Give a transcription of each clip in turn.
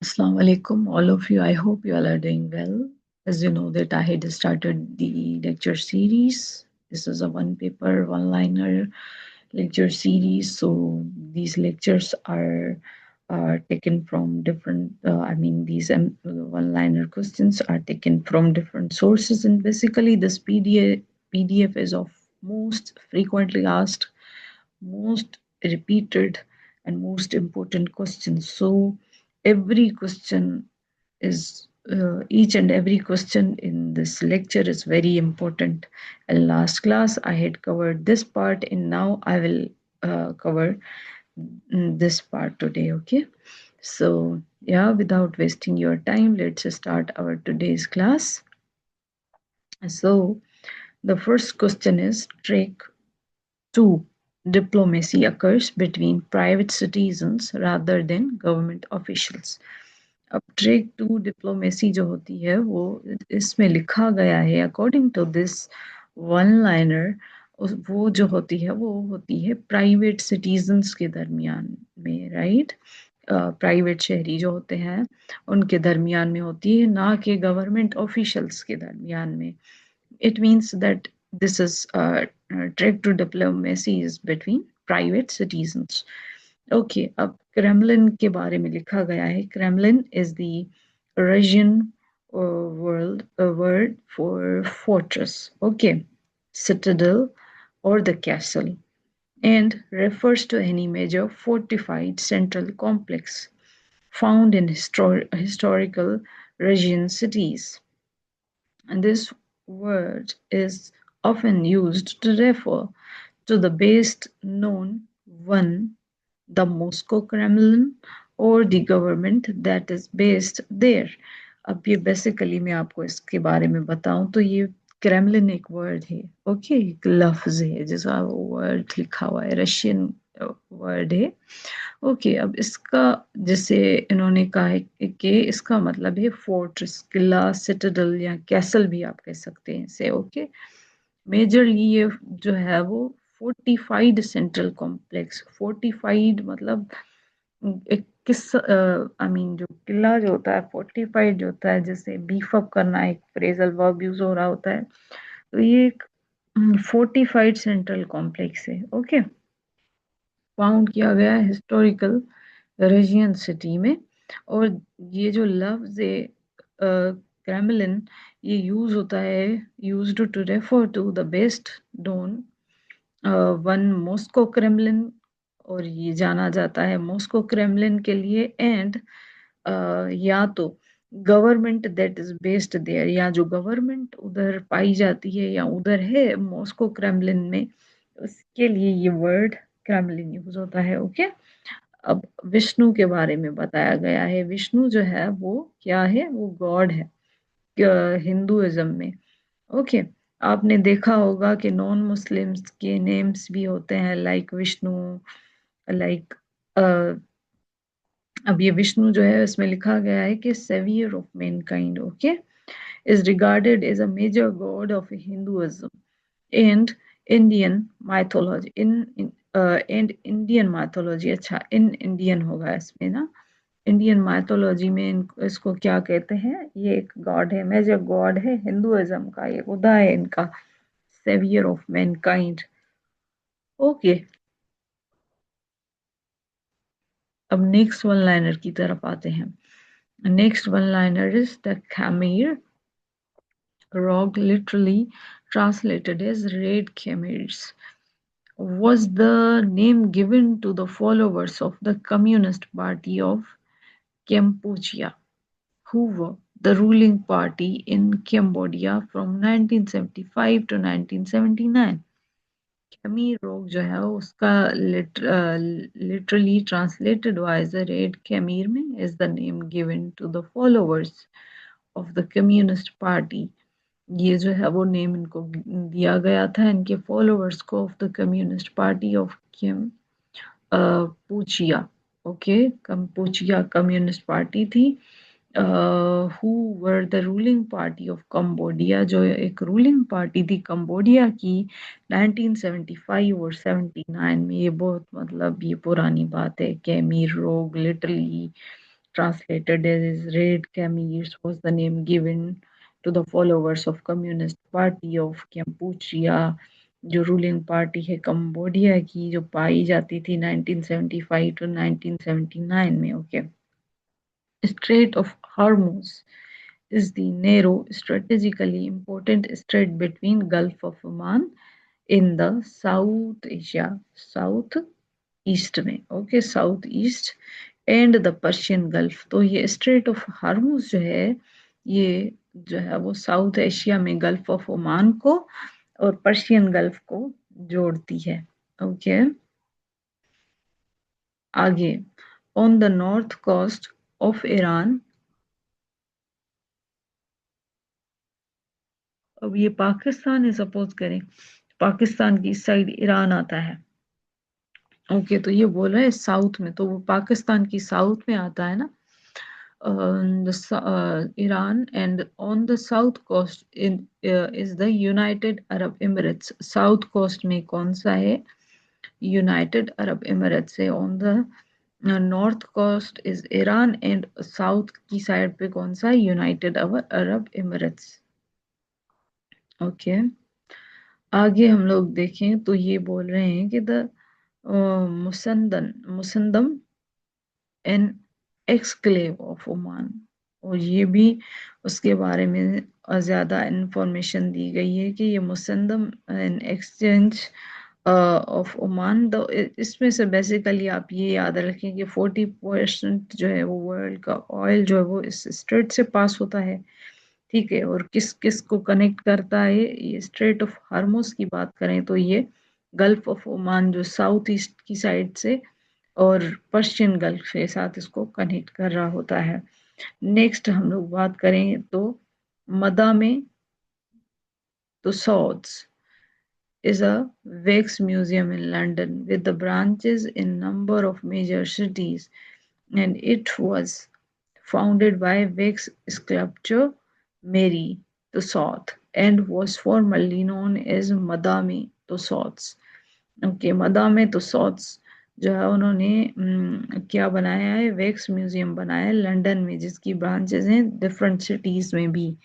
Assalamu alaikum, all of you. I hope you all are doing well. As you know that I had started the lecture series. This is a one paper, one liner lecture series. So these lectures are taken from different, these one liner questions are taken from different sources. And basically this PDF is of most frequently asked, most repeated and most important questions. So every question is each and every question in this lecture is very important. And last class I had covered this part, and now I will cover this part today. Okay, so yeah, without wasting your time, let's start our today's class. So the first question is trick 2. Diplomacy occurs between private citizens rather than government officials. अब track two diplomacy जो होती है वो इसमें लिखा गया है according to this one liner, वो जो होती है वो होती है प्राइवेट सिटीजन्स के दरमियान में, राइट। प्राइवेट शहरी जो होते हैं उनके दरमियान में होती है, ना कि गवर्नमेंट ऑफिशियल्स के दरमियान में। It means that this is trick to diplomacy is between private citizens. Okay, अब क्रेमलिन के बारे में लिखा गया है। Kremlin is the Russian word for fortress, okay, citadel or the castle, and refers to any major fortified central complex found in historical Russian cities. And this word is often used to refer to the best known one, the Moscow Kremlin, or the government that is based there. अब ये basically मैं आपको इसके बारे में बताऊं तो ये क्रेमलिन एक वर्ड है, ओके, एक लफ्ज है जिसका वर्ड लिखा हुआ है, रशियन वर्ड है। ओके, अब इसका जैसे इन्होंने कहा है कि इसका मतलब है फोर्ट्रेस, किला, सिटाडल या कैसल भी आप कह सकते हैं इसे। ओके, मेजरली ये जो है वो फोर्टिफाइड सेंट्रल कॉम्प्लेक्स, फोर्टिफाइड मतलब एक किस जो किला जो होता है फोर्टिफाइड जो होता है, जैसे बीफ अप करना एक फ्रेजल वर्ब यूज हो रहा होता है, तो ये एक फोर्टिफाइड सेंट्रल कॉम्प्लेक्स है। ओके, फाउंड किया गया है हिस्टोरिकल रशियन सिटी में। और ये जो लफ्ज है क्रेमलिन, ये यूज होता है, used to refer to the best done one Moscow Kremlin, और ये जाना जाता है मॉस्को क्रेमलिन के लिए। एंड या तो government that is based there, या जो गवर्नमेंट उधर पाई जाती है या उधर है मॉस्को क्रेमलिन में, उसके लिए ये वर्ड क्रेमलिन यूज होता है। ओके, अब विष्णु के बारे में बताया गया है। विष्णु जो है वो क्या है, वो गॉड है हिंदुइज्म में। ओके, आपने देखा होगा कि नॉन मुस्लिम्स के नेम्स भी होते हैं लाइक विष्णु, लाइक अब ये विष्णु जो है इसमें लिखा गया है कि saviour of mankind, okay, is regarded as a major god of Hinduism and Indian mythology and Indian mythology। अच्छा, इन इंडियन होगा इसमें ना, इंडियन माइथोलॉजी में इसको क्या कहते हैं, ये एक गॉड है, मेजर गॉड है हिंदुइज्म का, ये खुदा है इनका, सेवियर ऑफ मैनकाइंड। ओके, अब नेक्स्ट वन लाइनर की तरफ आते हैं। Next one liner is the खमीर rock, literally translated as red khmers, was the name given to the followers of the Communist Party of Kampuchea, who were the ruling party in Cambodia from 1975 to 1979। Khmer Rouge जो है उसका literally translated as a red Khmer में is the name given to the followers of the Communist Party। ये जो है वो name इनको दिया गया था इनके फॉलोअर्स को, of the communist party of Puchia. Okay, Kampuchea communist party थी, who were the ruling party of Cambodia, जो एक रूलिंग पार्टी थी कंबोडिया की 1975 और 79 में। ये बहुत मतलब ये पुरानी बात है। कैमीर रोग literally translated as Red Khmers was the name given to the followers of Communist Party of Kampuchea, जो रूलिंग पार्टी है कंबोडिया की, जो पाई जाती थी 1975 to 1979 में. Okay. Strait of Hormuz is the narrow, strategically important strait between Gulf of Oman in the South Asia, South east में. Okay, south east and the Persian gulf. तो ये straight of Hormuz जो है, ये जो है वो साउथ एशिया में गल्फ ऑफ ओमान को और पर्शियन गल्फ को जोड़ती है. ओके. आगे, on the north coast of Iran. अब ये पाकिस्तान है, सपोज करें पाकिस्तान की साइड ईरान आता है. ओके, तो ये बोल रहा है साउथ में, तो वो पाकिस्तान की साउथ में आता है ना. Iran, and on the south coast is the United Arab Emirates. South coast में कौन सा है? United Arab Emirates है. On the north coast is Iran, and south की side पे कौन सा है? United Arab Emirates. Okay. आगे हम लोग देखें तो ये बोल रहे हैं कि the Musandam N exclave of Oman, और ये भी उसके बारे में ज़्यादा इंफॉर्मेशन दी गई है कि ये Musandam an exchange of Oman. तो इसमें से बेसिकली आप ये याद रखें कि 40% जो है वो वर्ल्ड का ऑयल जो है वो इस स्ट्रेट से पास होता है. ठीक है, और किस किस को कनेक्ट करता है? ये स्ट्रेट ऑफ हार्मोस की बात करें तो ये गल्फ ऑफ ओमान जो साउथ ईस्ट की साइड से और पर्शियन गल्फ के साथ इसको कनेक्ट कर रहा होता है. नेक्स्ट हम लोग बात करें तो मदा में तो सॉड्स is a wax museum in London with the branches in number of major cities, and it was founded by wax sculptor Mary Tussauds and was formerly known as Madame Tussauds. Okay, Madame Tussauds जो है उन्होंने क्या बनाया है? Wax museum बनाया है London में, जिसकी ब्रांचेस हैं डिफरेंट सिटीज में भी.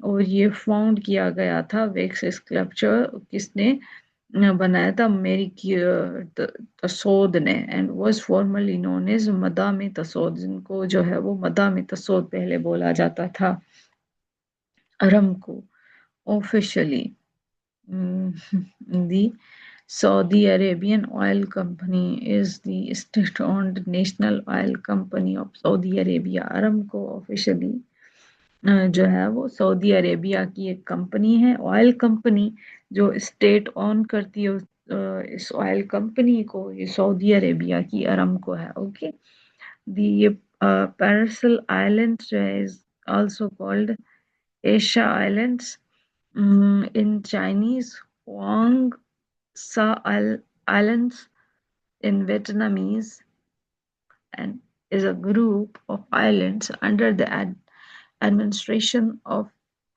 और ये फाउंड किया गया था, वैक्स स्कल्पचर किसने बनाया था? मेरी तसोद ने, and was formerly known as Madame Tussaud, जिनको जो है वो मदामे तसोद पहले बोला जाता था. अरमको officially the Saudi Arabian Oil Company is the state-owned national oil company of Saudi Arabia. Aramco officially जो है वो सऊदी अरेबिया की एक कंपनी है, ऑयल कंपनी, जो स्टेट ऑन करती है इस ऑयल कंपनी को, ये सऊदी अरेबिया की अरमको है. ओके. दी पैरसल आइलैंड्स जो है is also called Asia islands in Chinese, Hoang Sa Islands in Vietnamese, and is a group of islands under the administration of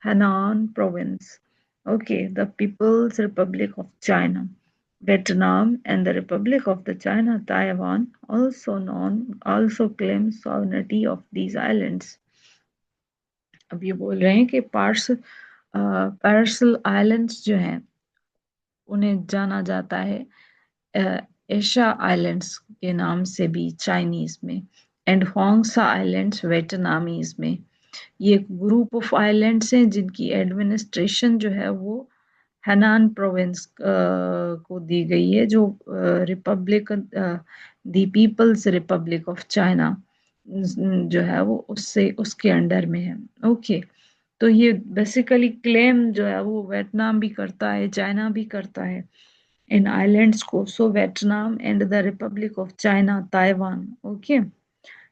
Henan province. Okay, the People's Republic of China, Vietnam, and the Republic of the China, Taiwan, also claim sovereignty of these islands. अब ये बोल रहे हैं कि parcel islands जो हैं उन्हें जाना जाता है एशिया आइलैंड्स के नाम से भी चाइनीज में, एंड होंगसा आइलैंड्स वियतनामीज में. ये ग्रुप ऑफ आइलैंड्स हैं जिनकी एडमिनिस्ट्रेशन जो है वो हनान प्रोविंस को दी गई है, जो republic the people's republic of China जो है वो उससे उसके अंडर में है. ओके. तो ये बेसिकली क्लेम जो है वो वियतनाम भी करता है, चाइना भी करता है इन आइलैंड्स को. So Vietnam and the Republic of China, Taiwan. Okay.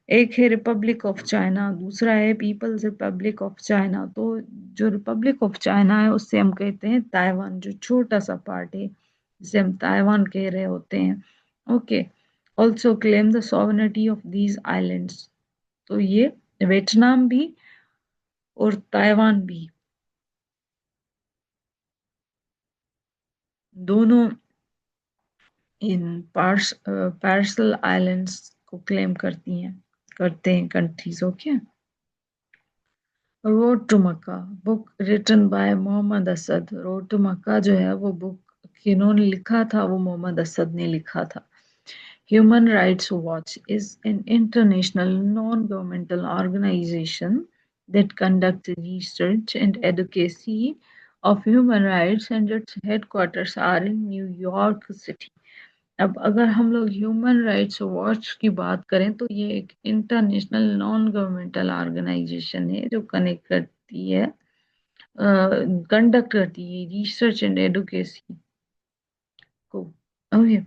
एक है रिपब्लिक ऑफ चाइना, दूसरा है पीपल्स रिपब्लिक ऑफ चाइना. तो जो रिपब्लिक ऑफ चाइना है उससे हम कहते हैं ताइवान, जो छोटा सा पार्ट है जिसे हम ताइवान कह रहे होते हैं. Okay. Also claim the sovereignty of these islands. तो ये वियतनाम भी और ताइवान भी दोनों इन पार्सल आइलैंड्स को क्लेम करती हैं. करते हैं countries. Okay. Road to Mecca book written by Muhammad Asad. Road to Mecca जो है वो बुक किन्होंने लिखा था, वो मोहम्मद असद ने लिखा था. Human Rights Watch is an international non-governmental organization that conducts research and advocacy of human rights, and its headquarters are in New York City. अब अगर हम लोग ह्यूमन राइट्स वॉच की बात करें तो ये एक इंटरनेशनल नॉन गवर्नमेंटल ऑर्गेनाइजेशन है जो कनेक्ट करती है, कंडक्ट करती है रिसर्च एंड एडुकेसी को, ओके,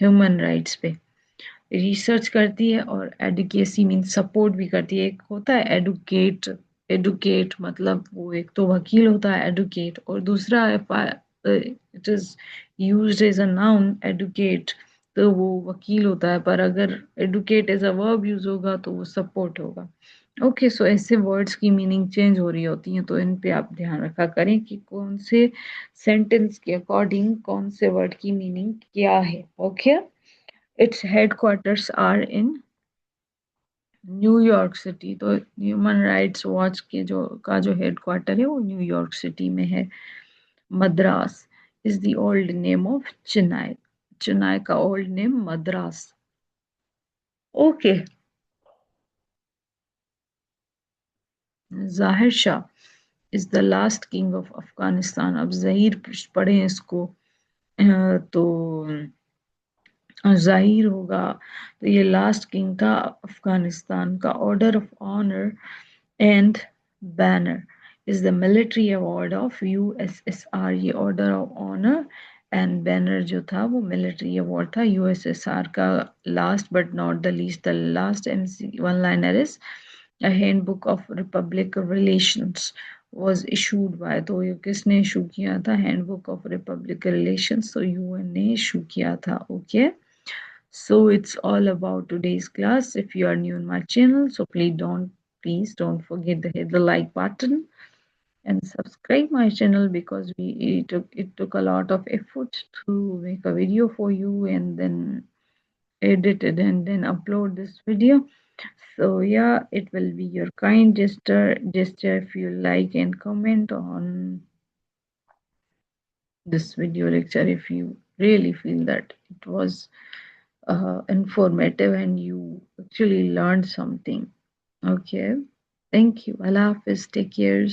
ह्यूमन राइट्स पे रिसर्च करती है और एडुकेसी मीन सपोर्ट भी करती है. एक होता है एडुकेट, एडुकेट मतलब वो एक तो वकील होता है एडुकेट, और दूसरा it is used as a noun advocate, तो वो वकील होता है, पर अगर advocate as a verb use होगा तो वो सपोर्ट होगा. ओके, सो ऐसे वर्ड्स की मीनिंग चेंज हो रही होती हैं, तो इन पे आप ध्यान रखा करें कि कौन से सेंटेंस के अकॉर्डिंग कौन से वर्ड की मीनिंग क्या है. Okay. Its headquarters are in New York city. तो ह्यूमन राइट्स वॉच के जो हेडक्वार्टर है वो न्यूयॉर्क सिटी में है. Madras is the old name of Chennai. Chennai का ओल्ड नेम मद्रास. ओके. जाहिर Shah is the last king of Afghanistan. अब जहीर पढ़े इसको, तो जाहिर होगा. तो ये लास्ट किंग था अफगानिस्तान का. Order of honour and banner is the military award of USSR. ये order of honour and banner जो था वो मिलिट्री अवार्ड था यूएसएसआर का. Last but not the least, the last MC one liner is a handbook of republic relations was issued by. तो ये किसने issue किया था? हैंडबुक ऑफ रिपब्लिक रिलेशंस, तो यूएन ने इशू किया था. Okay. So it's all about today's class. If you are new in my channel, so please don't forget to hit the like button and subscribe my channel, because it took a lot of effort to make a video for you and then edit it and then upload this video. So yeah, it will be your kind gesture if you like and comment on this video lecture, if you really feel that it was informative and you actually learned something. Okay. Thank you. Allah Hafiz. Take care.